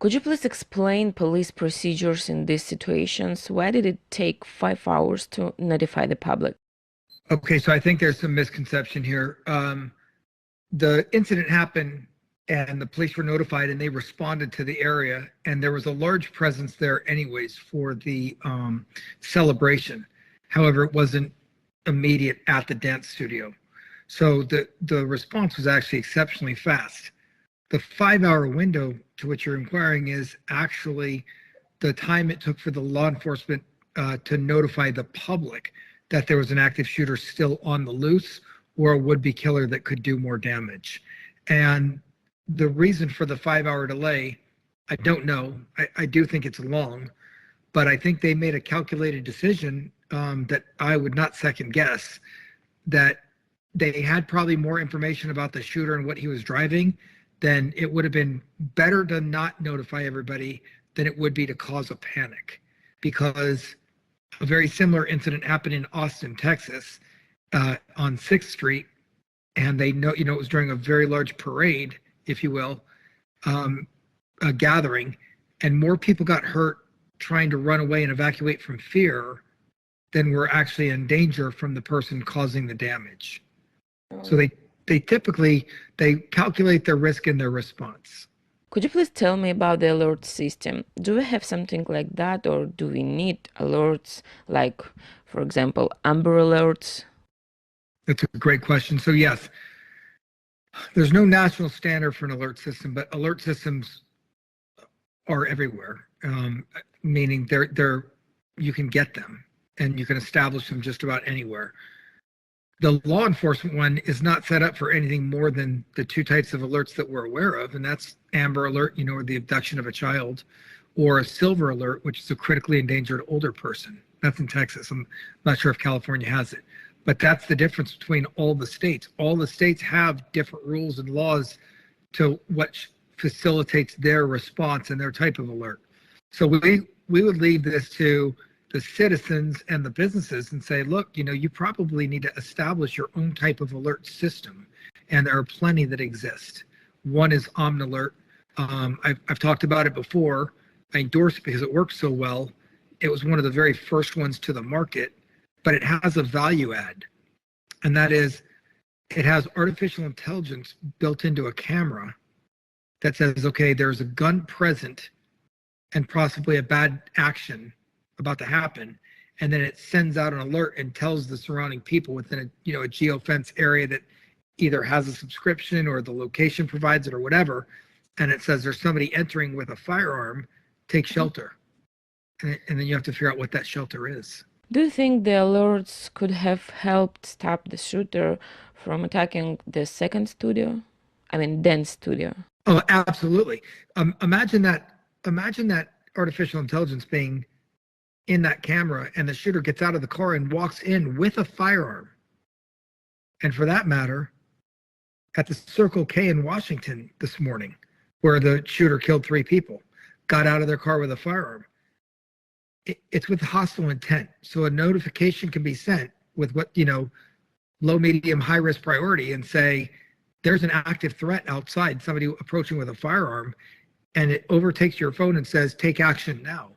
Could you please explain police procedures in these situations? Why did it take 5 hours to notify the public? Okay, so I think there's some misconception here. The incident happened and the police were notified and they responded to the area, and there was a large presence there anyways for the celebration. However, it wasn't immediate at the dance studio. So the response was actually exceptionally fast. The 5-hour window to which you're inquiring is actually the time it took for the law enforcement to notify the public that there was an active shooter still on the loose or a would-be killer that could do more damage. And the reason for the 5-hour delay, I don't know. I do think it's long, but I think they made a calculated decision that I would not second guess, that they had probably more information about the shooter and what he was driving. Then it would have been better to not notify everybody than it would be to cause a panic, because a very similar incident happened in Austin, Texas, on 6th Street, and they know, it was during a very large parade, if you will, a gathering, and more people got hurt trying to run away and evacuate from fear than were actually in danger from the person causing the damage. So they typically calculate their risk in their response. Could you please tell me about the alert system? Do we have something like that, or do we need alerts like, for example, Amber Alerts? That's a great question. So yes, there's no national standard for an alert system, but alert systems are everywhere, meaning you can get them and you can establish them just about anywhere. The law enforcement one is not set up for anything more than the two types of alerts that we're aware of, and that's Amber Alert, or the abduction of a child, or a Silver Alert, which is a critically endangered older person. That's in Texas. I'm not sure if California has it, but that's the difference between all the states. All the states have different rules and laws to what facilitates their response and their type of alert. So we would leave this to the citizens and the businesses and say, look, you probably need to establish your own type of alert system. And there are plenty that exist. One is OmniAlert. I've talked about it before. I endorse it because it works so well. It was one of the very first ones to the market, but it has a value add. And that is, it has artificial intelligence built into a camera that says, okay, there's a gun present and possibly a bad action about to happen, and then it sends out an alert and tells the surrounding people within a geofence area that either has a subscription or the location provides it or whatever, and it says there's somebody entering with a firearm, take shelter, and then you have to figure out what that shelter is. Do you think the alerts could have helped stop the shooter from attacking the second studio? Dance studio. Oh, absolutely. Imagine that artificial intelligence being in that camera, and the shooter gets out of the car and walks in with a firearm. And for that matter, at the Circle K in Washington this morning, where the shooter killed 3 people, got out of their car with a firearm. It's with hostile intent. So a notification can be sent with what, low, medium, high risk priority, and say, there's an active threat outside, somebody approaching with a firearm, and it overtakes your phone and says, take action now.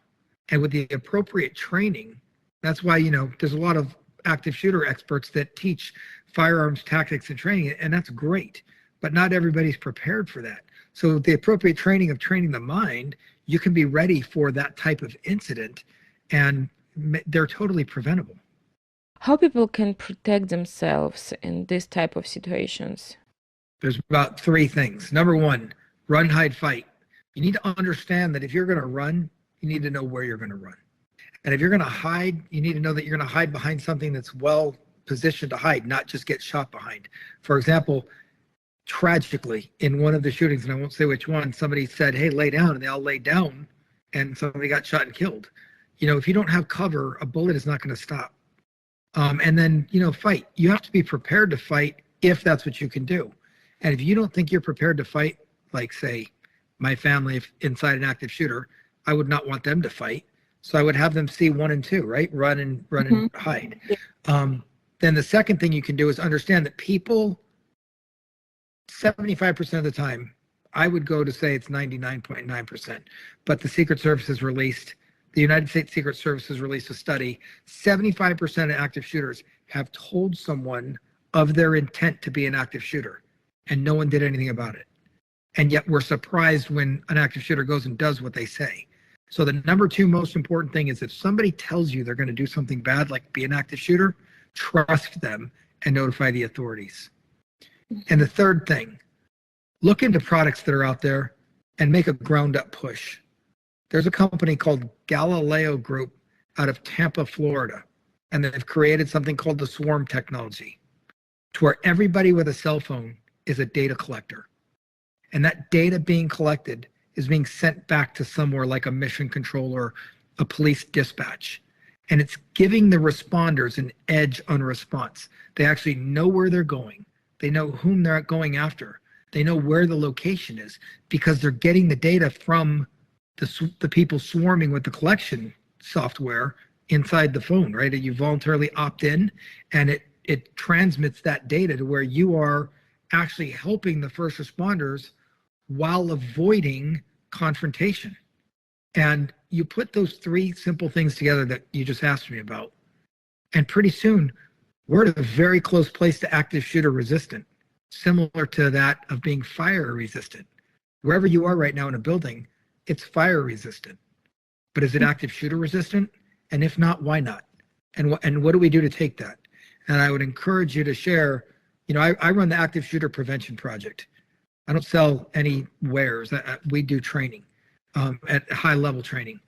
And with the appropriate training, that's why, there's a lot of active shooter experts that teach firearms tactics and training, and that's great, but not everybody's prepared for that. So the appropriate training of training the mind, you can be ready for that type of incident, and they're totally preventable. How people can protect themselves in this type of situations? There's about 3 things. Number 1, run, hide, fight. You need to understand that if you're going to run, you need to know where you're going to run. And if you're going to hide, you need to know that you're going to hide behind something that's well positioned to hide, not just get shot behind. For example, tragically, in one of the shootings, and I won't say which one, somebody said, hey, lay down, and they all laid down, and somebody got shot and killed. If you don't have cover, a bullet is not going to stop. And then, fight. You have to be prepared to fight if that's what you can do. And if you don't think you're prepared to fight, like, say, my family, if inside an active shooter, I would not want them to fight. So I would have them see 1 and 2, right? Run and hide. Then the second thing you can do is understand that people, 75% of the time, I would go to say it's 99.9%. But the United States Secret Service has released a study. 75% of active shooters have told someone of their intent to be an active shooter, and no one did anything about it. And yet we're surprised when an active shooter goes and does what they say. So the number two most important thing is if somebody tells you they're going to do something bad, like be an active shooter, trust them and notify the authorities. And the third thing, look into products that are out there and make a ground up push. There's a company called Galileo Group out of Tampa, Florida, and they've created something called the swarm technology, to where everybody with a cell phone is a data collector. And that data being collected is being sent back to somewhere like a mission control or a police dispatch. And it's giving the responders an edge on response. They actually know where they're going. They know whom they're going after. They know where the location is because they're getting the data from the people swarming with the collection software inside the phone, right? You voluntarily opt in, and it transmits that data to where you are actually helping the first responders while avoiding confrontation. And you put those three simple things together that you just asked me about, and pretty soon we're at a very close place to active shooter resistant, similar to that of being fire resistant. Wherever you are right now in a building, it's fire resistant. But is it active shooter resistant? And if not, why not? And what do we do to take that? And I would encourage you to share, I run the Active Shooter Prevention Project. I don't sell any wares. We do training at high level training.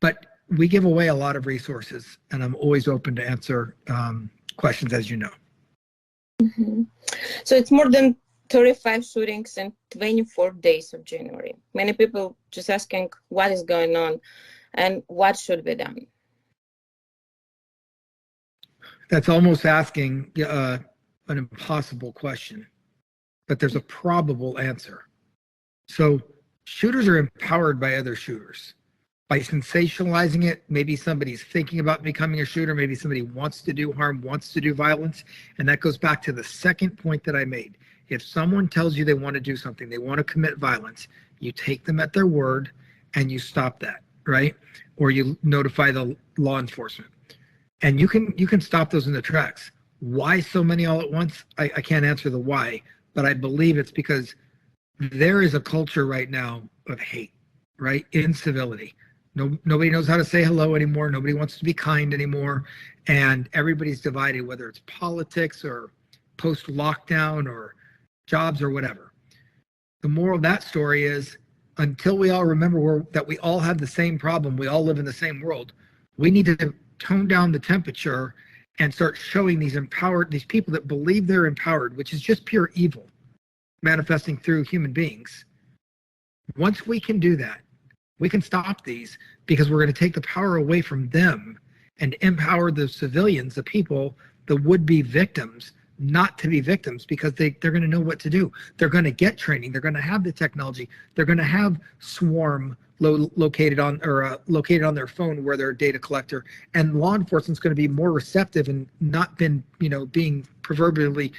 But we give away a lot of resources, and I'm always open to answer questions, as you know. Mm-hmm. So it's more than 35 shootings in 24 days of January. Many people just asking what is going on and what should be done. That's almost asking an impossible question, but there's a probable answer. So shooters are empowered by other shooters. By sensationalizing it, maybe somebody's thinking about becoming a shooter, maybe somebody wants to do harm, wants to do violence, and that goes back to the second point that I made. If someone tells you they want to do something, they want to commit violence, you take them at their word and you stop that, right? Or you notify the law enforcement. And you can stop those in the tracks. Why so many all at once? I can't answer the why, but I believe it's because there is a culture right now of hate, right? Incivility. Nobody knows how to say hello anymore. Nobody wants to be kind anymore. And everybody's divided, whether it's politics or post-lockdown or jobs or whatever. The moral of that story is, until we all remember that we all have the same problem, we all live in the same world, we need to tone down the temperature and start showing these people that believe they're empowered, which is just pure evil manifesting through human beings. Once we can do that, we can stop these, because we're going to take the power away from them and empower the civilians, the people, the would-be victims, not to be victims, because they're going to know what to do. They're going to get training. They're going to have the technology. They're going to have swarm located on their phone where they're a data collector, and law enforcement's going to be more receptive and not been being proverbially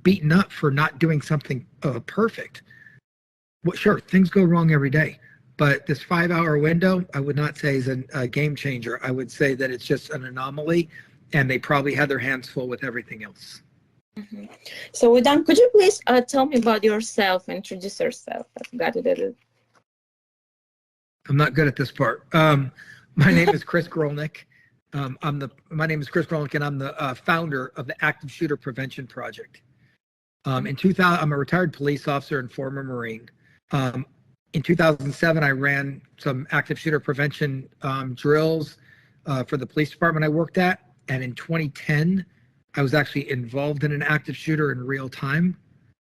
beaten up for not doing something perfect. Well, sure, things go wrong every day, but this 5-hour window, I would not say is a game changer. I would say that it's just an anomaly, and they probably had their hands full with everything else. Mm-hmm. So we're done. Could you please tell me about yourself, introduce yourself? I forgot to do it. I'm not good at this part. My name is Chris Grollnek. My name is Chris Grollnek, and I'm the founder of the Active Shooter Prevention Project. In 2000, I'm a retired police officer and former Marine. In 2007, I ran some active shooter prevention drills for the police department I worked at. And in 2010, I was actually involved in an active shooter in real time.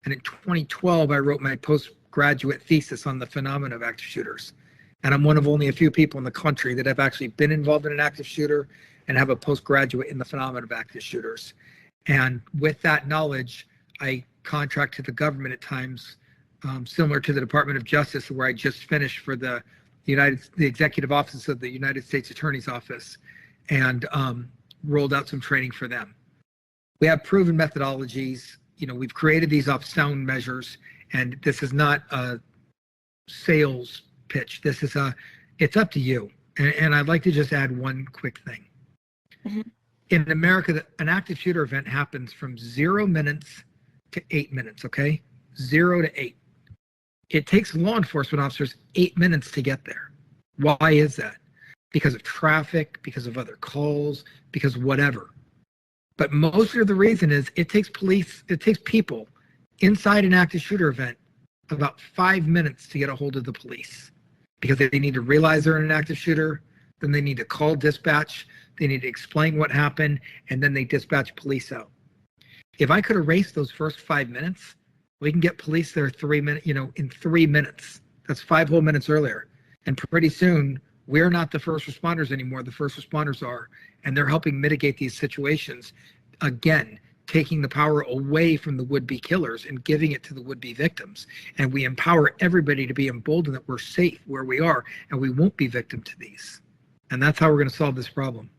And in 2012, I wrote my postgraduate thesis on the phenomena of active shooters. And I'm one of only a few people in the country that have actually been involved in an active shooter and have a postgraduate in the phenomena of active shooters. And with that knowledge, I contract to the government at times, similar to the Department of Justice, where I just finished for the Executive Office of the United States Attorney's Office, and rolled out some training for them. We have proven methodologies. We've created these off sound measures, And this is not a sales pitch. This is it's up to you. And I'd like to just add one quick thing. Mm-hmm. In America, an active shooter event happens from 0 minutes to 8 minutes, okay? 0 to 8. It takes law enforcement officers 8 minutes to get there. Why is that? Because of traffic, because of other calls, because whatever. But mostly the reason is it takes people inside an active shooter event about 5 minutes to get a hold of the police, because they need to realize they're in an active shooter, then they need to call dispatch, they need to explain what happened, and then they dispatch police out. If I could erase those first 5 minutes, we can get police there 3 minutes, in 3 minutes. That's 5 whole minutes earlier. And pretty soon, we're not the first responders anymore. The first responders are, and they're helping mitigate these situations. Again, taking the power away from the would-be killers and giving it to the would-be victims. And we empower everybody to be emboldened that we're safe where we are and we won't be victim to these. And that's how we're going to solve this problem.